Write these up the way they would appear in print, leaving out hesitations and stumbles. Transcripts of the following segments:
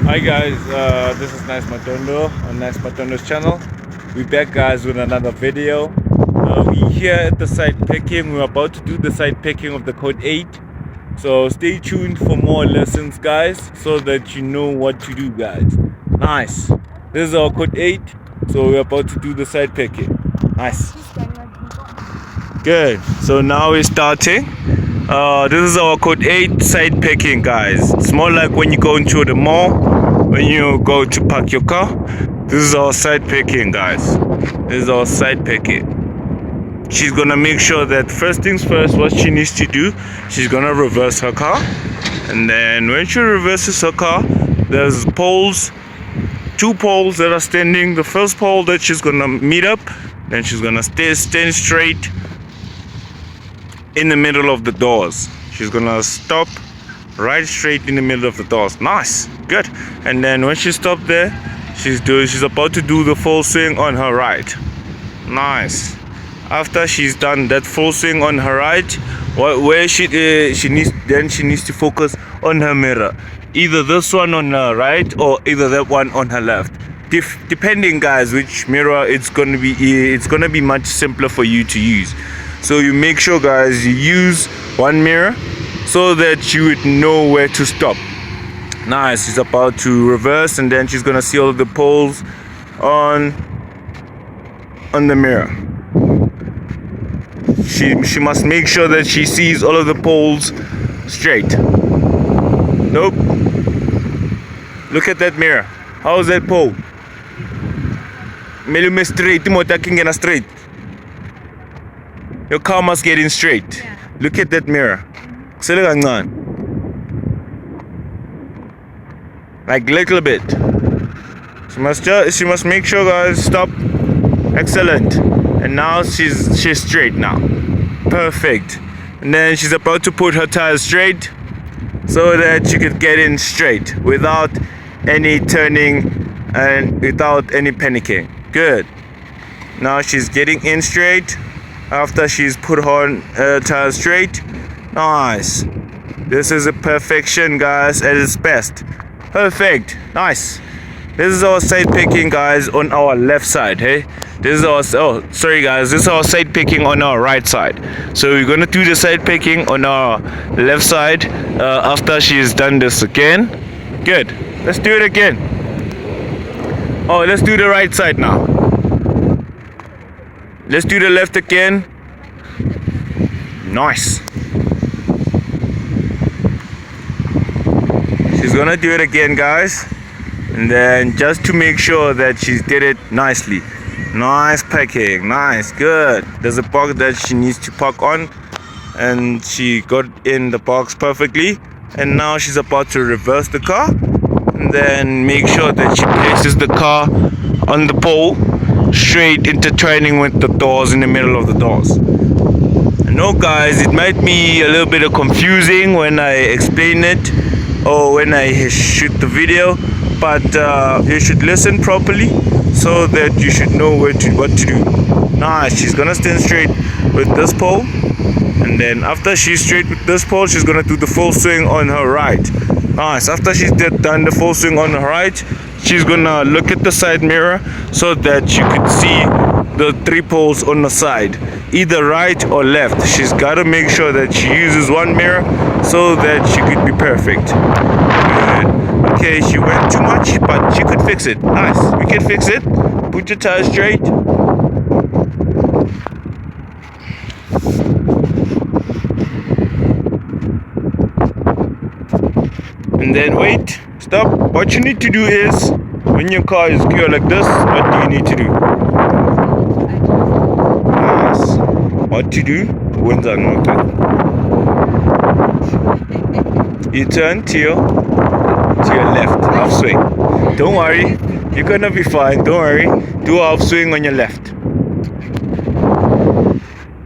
Hi guys, this is Nice Matondo on Nice Matondo's channel. We back guys with another video. We here at the site picking. We're about to do the site picking of the code 8. So stay tuned for more lessons guys, so that you know what to do guys. Nice. This is our code 8. So we're about to do the site picking. Nice. Good. So now we're starting. This is our code 8 side picking guys. It's more like when you go into the mall, when you go to park your car. This is our side picking guys. This is our side picking. She's gonna make sure that first things first, what she needs to do, she's gonna reverse her car. And then when she reverses her car, there's poles, 2 poles that are standing. The first pole that she's gonna meet up, then she's gonna stand straight in the middle of the doors. She's gonna stop right straight in the middle of the doors. Nice, good. And then when she stopped there, she's about to do the full swing on her right. Nice. After she's done that full swing on her right, where she needs to focus on her mirror, either this one on her right or either that one on her left. Depending guys which mirror it's gonna be much simpler for you to use. So you make sure guys you use one mirror so that you would know where to stop. Nice. She's about to reverse and then she's gonna see all of the poles on the mirror. She must make sure that she sees all of the poles straight. Nope. Look at that mirror. How is that pole? Melume straight, Timothy King straight. Your car must get in straight. Yeah. Look at that mirror. Like little bit. She must make sure guys stop. Excellent. And now she's straight now. Perfect. And then she's about to put her tires straight so that she could get in straight without any turning and without any panicking. Good. Now she's getting in straight. After she's put her tires straight. Nice. This is a perfection guys at its best. Perfect. Nice. This is our side picking guys on our left side. Hey, this is our this is our side picking on our right side. So we're gonna do the side picking on our left side after she's done this again. Good. Let's do it again. Oh, let's do the right side now. Let's do the left again. Nice. She's gonna do it again guys. And then just to make sure that she did it nicely. Nice packing. Nice. Good. There's a box that she needs to park on. And she got in the box perfectly. And now she's about to reverse the car. And then make sure that she places the car on the pole, straight intertwining with the doors in the middle of the doors. I know guys, it might be a little bit of confusing when I explain it or when I shoot the video, but you should listen properly so that you should know what to do. Nice. She's gonna stand straight with this pole, and then after she's straight with this pole, she's gonna do the full swing on her right. Nice. After she's done the full swing on her right, she's gonna look at the side mirror so that she could see the 3 poles on the side, either right or left. She's gotta make sure that she uses one mirror so that she could be perfect. Good. Okay, she went too much, but she could fix it. Nice. We can fix it. Put your tires straight. And then wait. Stop. What you need to do is, when your car is geared like this, what do you need to do? Nice. What to do? You turn to your left, half swing. Don't worry, you're gonna be fine. Don't worry. Do a half swing on your left.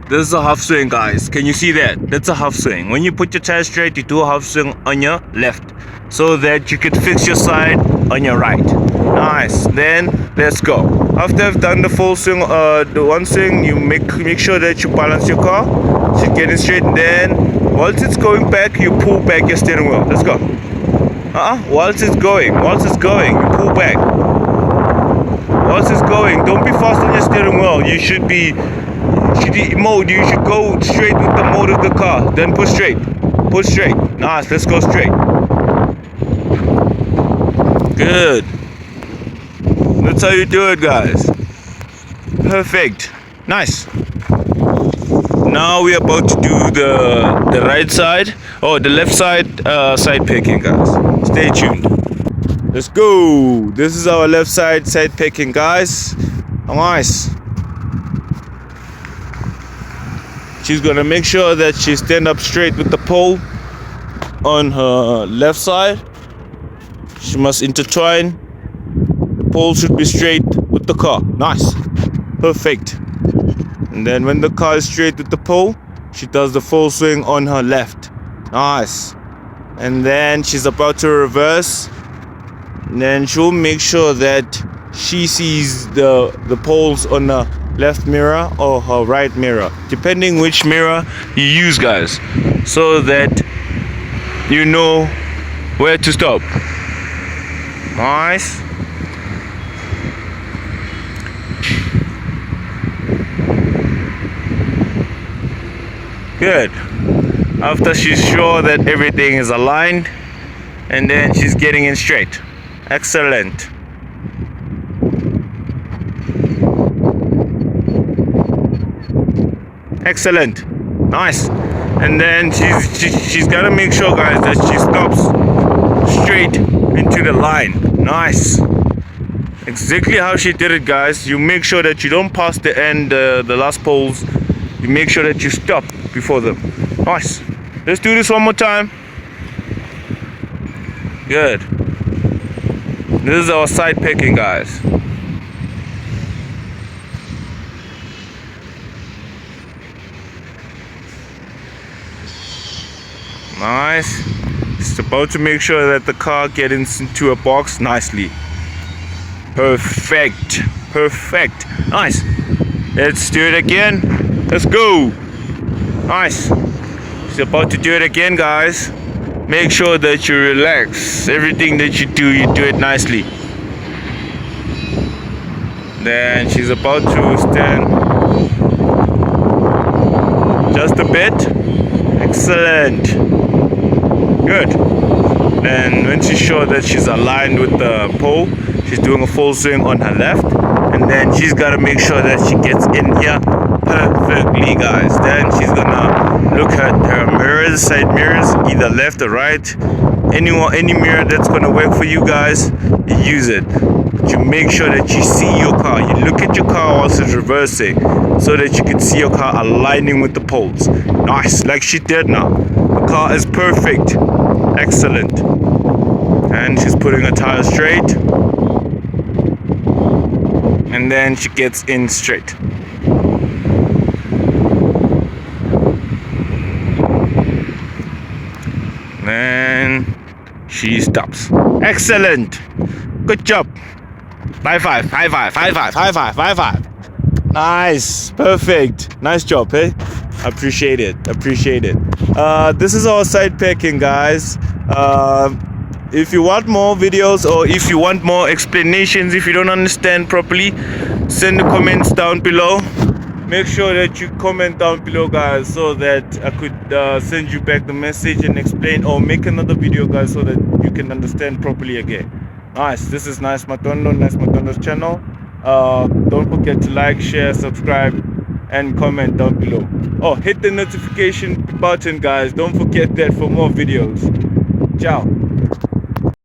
This is a half swing, guys. Can you see that? That's a half swing. When you put your tires straight, you do a half swing on your left, so that you could fix your side on your right. Nice. Then let's go. After I've done the full swing, the one swing, you make sure that you balance your car, so you get it straight. And then once it's going back, you pull back your steering wheel. Let's go. Whilst it's going, you pull back. Whilst it's going, don't be fast on your steering wheel. You should go straight with the mode of the car. Then push straight. Nice, let's go straight. Good. That's how you do it, guys. Perfect. Nice. Now we're about to do the right side, the left side side picking, guys. Stay tuned. Let's go. This is our left side picking, guys. Nice. She's gonna make sure that she stand up straight with the pole on her left side. She must intertwine. The pole should be straight with the car. Nice. Perfect. And then when the car is straight with the pole, she does the full swing on her left. Nice. And then she's about to reverse. And then she'll make sure that she sees the poles on the left mirror or her right mirror, depending which mirror you use, guys, so that you know where to stop. Nice. Good. After she's sure that everything is aligned, and then she's getting in straight. Excellent. Excellent. Nice. And then she's gotta make sure, guys, that she stops straight into the line. Nice. Exactly how she did it, guys. You make sure that you don't pass the end, the last poles. You make sure that you stop before them. Nice. Let's do this one more time. Good. This is our side picking, guys. Nice. Just about to make sure that the car gets into a box nicely. Perfect. Perfect. Nice. Let's do it again. Let's go. Nice. She's about to do it again, guys. Make sure that you relax. Everything that you do it nicely. Then she's about to stand just a bit. Excellent. Good. Then when she's sure that she's aligned with the pole, she's doing a full swing on her left. And then she's got to make sure that she gets in here perfectly, guys. Then she's gonna look at her mirrors, side mirrors, either left or right. Any mirror that's gonna work for you guys, you use it. But you make sure that you see your car. You look at your car whilst it's reversing, so that you can see your car aligning with the poles. Nice, like she did now. The car is perfect. Excellent. And she's putting her tire straight. And then she gets in straight. Then she stops. Excellent. Good job. High five, high five, high five, high five, high five. Nice. Perfect. Nice job, hey? Appreciate it. Appreciate it. This is our side packing, guys. If you want more videos or if you want more explanations, if you don't understand properly, send the comments down below. Make sure that you comment down below, guys, so that I could send you back the message and explain, or make another video, guys, so that you can understand properly again. Nice. This is Nice Matondo, Nice Matondo's channel. Don't forget to like, share, subscribe, and comment down below. Oh, hit the notification button, guys. Don't forget that for more videos. Ciao.